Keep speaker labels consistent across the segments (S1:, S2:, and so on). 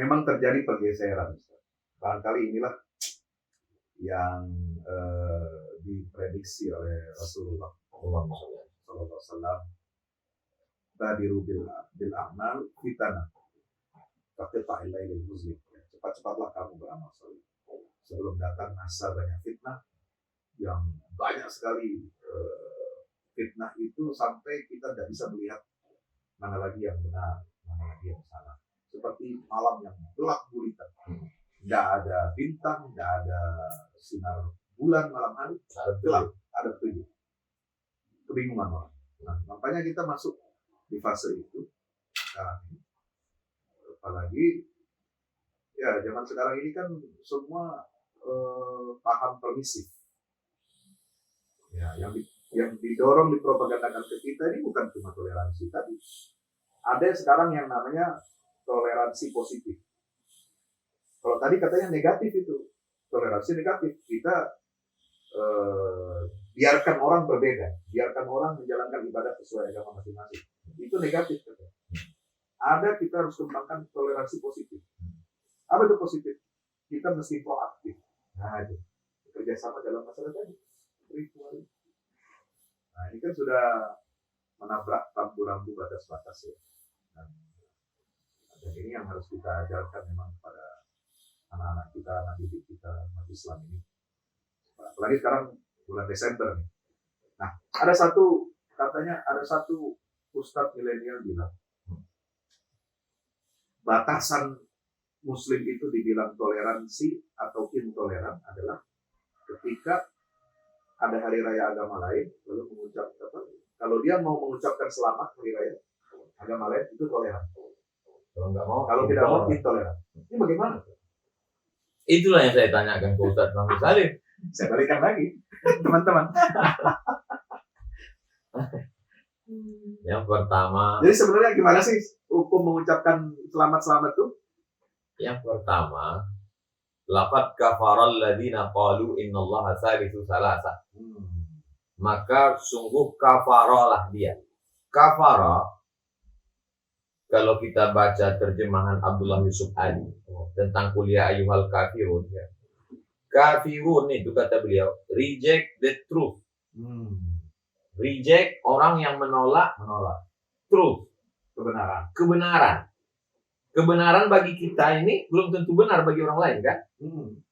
S1: memang terjadi pergeseran. Barangkali inilah yang diprediksi oleh Rasulullah SAW. Badiru bil a'mal fitana kaqita'il lailil muzlim. Cepat-cepatlah kamu beramal saleh sebelum datang masa banyak fitnah, yang banyak sekali fitnah itu sampai kita tidak bisa melihat mana lagi yang benar, mana lagi yang salah. Seperti malam yang gelap gulita, tidak ada bintang, tidak ada sinar bulan malam hari, gelap, ada petunjuk, kebingungan orang. Nah, makanya kita masuk di fase itu sekarang ini. Apalagi ya zaman sekarang ini kan semua paham permisif. Ya, yang didorong dipropagandakan ke kita ini bukan cuma toleransi tadi. Ada sekarang yang namanya toleransi positif. Kalau tadi katanya negatif itu, toleransi negatif. Kita biarkan orang berbeda, biarkan orang menjalankan ibadah sesuai agama masing-masing. Itu negatif. Ada, kita harus kembangkan toleransi positif. Apa itu positif? Kita mesti proaktif. Nah, itu kerjasama dalam masalah tadi. Ritual. Nah, ini kan sudah menabrak rambu-rambu batas-batas ya. Dan ini yang harus kita ajarkan memang kepada anak-anak kita, anak didik kita, umat Islam ini. Apalagi sekarang bulan Desember nih. Nah, katanya ada satu ustadz milenial bilang, batasan Muslim itu dibilang toleransi atau intoleran adalah ketika ada hari raya agama lain, lalu kalau dia mau mengucapkan selamat hari raya agama lain, itu toleran. Kalau tidak mau, intoleran. Ini bagaimana?
S2: Itulah yang saya tanyakan ke Ustaz Muhammad Salim.
S1: Saya balikan lagi, teman-teman.
S2: Yang pertama.
S1: Jadi sebenarnya gimana sih hukum mengucapkan selamat tuh?
S2: Yang pertama, laqad kafaral ladzina qalu innallaha salisu salasa. Maka sungguh kafaralah dia. Kafara, kalau kita baca terjemahan Abdullah Yusuf Ali tentang kuliah ayyuhal kafirun. Kafirun itu kata beliau, reject the truth. Reject, orang yang menolak truth, kebenaran. Kebenaran bagi kita ini belum tentu benar bagi orang lain, kan?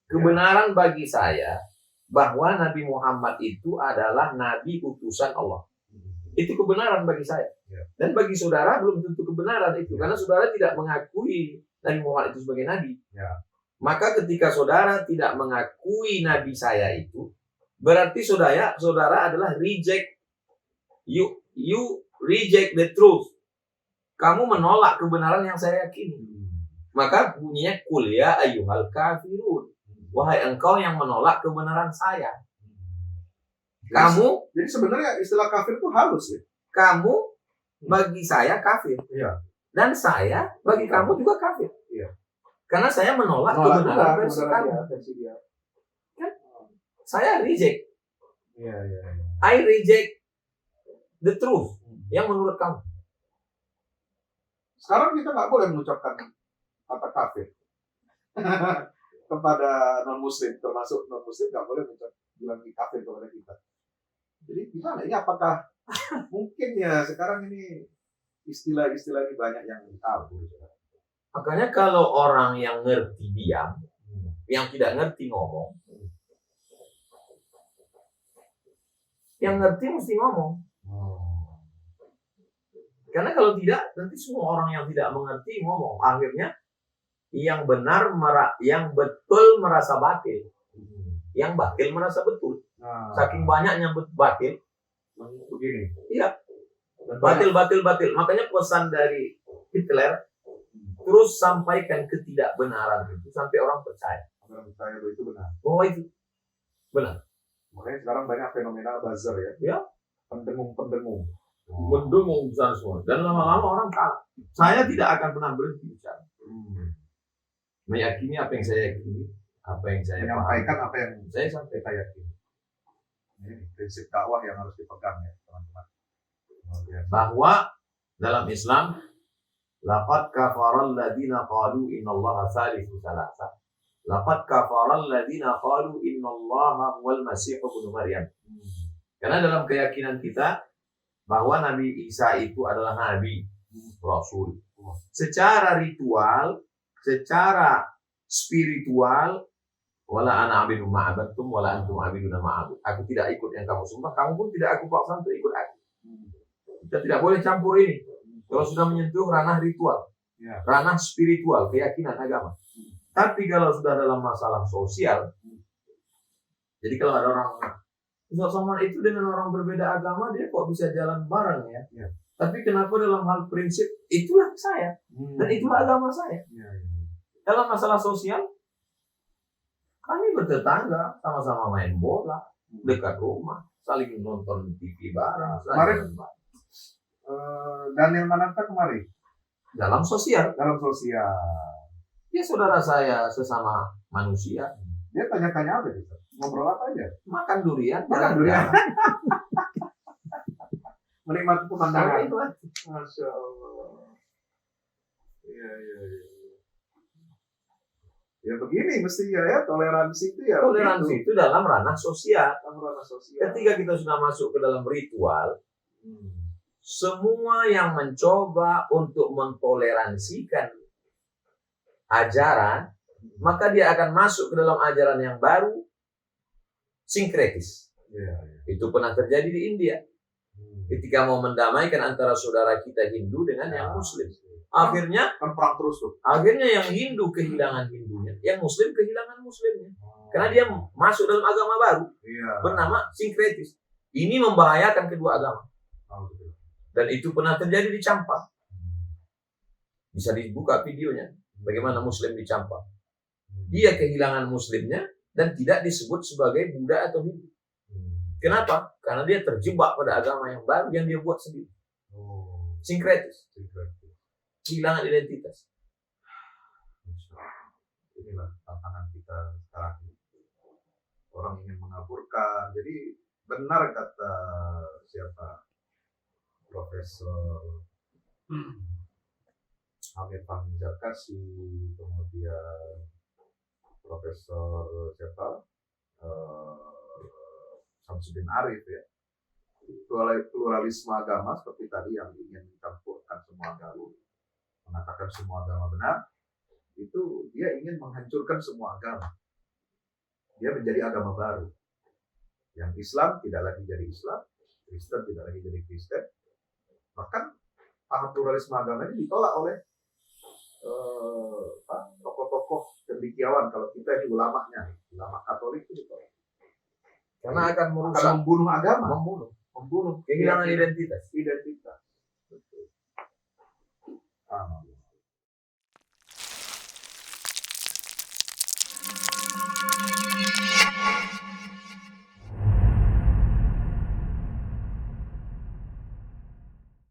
S2: Kebenaran bagi saya bahwa Nabi Muhammad itu adalah Nabi utusan Allah. Itu kebenaran bagi saya. Dan bagi saudara belum tentu kebenaran itu, karena saudara tidak mengakui Nabi Muhammad itu sebagai Nabi. Maka ketika saudara tidak mengakui Nabi saya itu, berarti saudara adalah reject. You reject the truth. Kamu menolak kebenaran yang saya yakini. Maka bunyinya kuliah ayyuhal kafirun. Wahai engkau yang menolak kebenaran saya. Kamu,
S1: jadi sebenarnya istilah kafir itu halus ya.
S2: Kamu bagi saya kafir.
S1: Iya.
S2: Dan saya bagi kamu juga kafir.
S1: Iya.
S2: Karena saya menolak kebenaran versi kamu. Kan? Saya reject.
S1: Iya.
S2: I reject the truth yang menurut kamu.
S1: Sekarang kita nggak boleh mengucapkan kata kafir kepada non-muslim, termasuk non-muslim nggak boleh bilang kafir kepada kita. Jadi gimana? Ini apakah mungkin ya sekarang ini istilah-istilah ini banyak yang tabu.
S2: Makanya kalau orang yang ngerti diam, yang tidak ngerti ngomong, yang ngerti mesti ngomong. Karena kalau tidak, nanti semua orang yang tidak mengerti ngomong. Akhirnya yang betul merasa batil, yang batil merasa betul. Saking banyaknya batil,
S1: begini.
S2: Iya. Batil. Makanya pesan dari Hitler terus sampaikan ketidakbenaran itu sampai orang percaya.
S1: Orang percaya bahwa itu benar.
S2: Bahwa itu benar.
S1: Makanya sekarang banyak fenomena buzzer ya.
S2: Ya.
S1: Pendengung.
S2: Mendengung besar semua. Dan lama-lama orang kalah. Saya tidak akan pernah berhenti bicara. Meyakini apa yang saya yakini, apa yang saya
S1: menyampaikan apa yang
S2: saya sampaikan.
S1: Yakini. Ini prinsip dakwah yang harus dipegang ya teman-teman.
S2: Bahwa dalam Islam Laqad kafaral ladina qalu innallaha salisu salasa. Laqad kafaral ladina qalu innallaha huwal masih ibnu Maryam. Karena dalam keyakinan kita bahwa Nabi Isa itu adalah nabi, rasul. Secara ritual, secara spiritual, wala ana abidu ma'abattum wala antum abiduna ma'abud. Aku tidak ikut yang kamu sembah, kamu pun tidak aku paksa untuk ikut aku. Kita tidak boleh campur ini. Kalau sudah menyentuh ranah ritual, ranah spiritual, keyakinan agama. Tapi kalau sudah dalam masalah sosial, jadi kalau ada orang Ustaz Somad itu dengan orang berbeda agama, dia kok bisa jalan bareng ya? Tapi kenapa dalam hal prinsip, itulah saya, dan itulah agama saya. Dalam masalah sosial, kami bertetangga, sama-sama main bola, dekat rumah, saling nonton TV bareng.
S1: Kemarin, Daniel Mananta kemarin?
S2: Dalam sosial.
S1: Dalam sosial.
S2: Dia saudara saya, sesama manusia.
S1: Dia tanya-tanya apa itu? Ngobrol apa aja?
S2: Makan durian.
S1: Makan durian. Menikmati pemandangan. Masya Allah. Iya. Ya begini mestinya ya, toleransi itu ya.
S2: Toleransi itu dalam ranah sosial.
S1: Ranah sosial.
S2: Ketika kita sudah masuk ke dalam ritual, semua yang mencoba untuk mentoleransikan ajaran, maka dia akan masuk ke dalam ajaran yang baru, sinkretis. Itu pernah terjadi di India. Ketika mau mendamaikan antara saudara kita Hindu dengan yang Muslim. Akhirnya
S1: kan perang terus tuh.
S2: Akhirnya yang Hindu kehilangan Hindunya, yang Muslim kehilangan Muslimnya. Karena dia masuk dalam agama baru bernama sinkretis. Ini membahayakan kedua agama. Dan itu pernah terjadi di Campak. Bisa dibuka videonya. Bagaimana Muslim di Campak. Dia kehilangan Muslimnya dan tidak disebut sebagai Buddha atau Hindu. Kenapa? Karena dia terjebak pada agama yang baru yang dia buat sendiri. Sinkretis. Kehilangan identitas.
S1: Inilah tantangan kita sekarang ini. Orang ingin mengaburkan. Jadi benar kata siapa? Profesor Amir Fahmi Zakasi, kemudian Profesor siapa? Samsudin Arif ya. Pluralisme agama seperti tadi yang ingin mencampurkan semua agama, mengatakan semua agama benar, itu dia ingin menghancurkan semua agama. Dia menjadi agama baru. Yang Islam tidak lagi jadi Islam, Kristen tidak lagi jadi Kristen. Bahkan paham pluralisme agama ini ditolak oleh tokoh-tokoh cendekiawan. Kalau kita ini ulamanya, ulama Katolik itu ditolak.
S2: Karena akan merusak,
S1: membunuh agama,
S2: membunuh kehilangan identitas.
S1: Betul.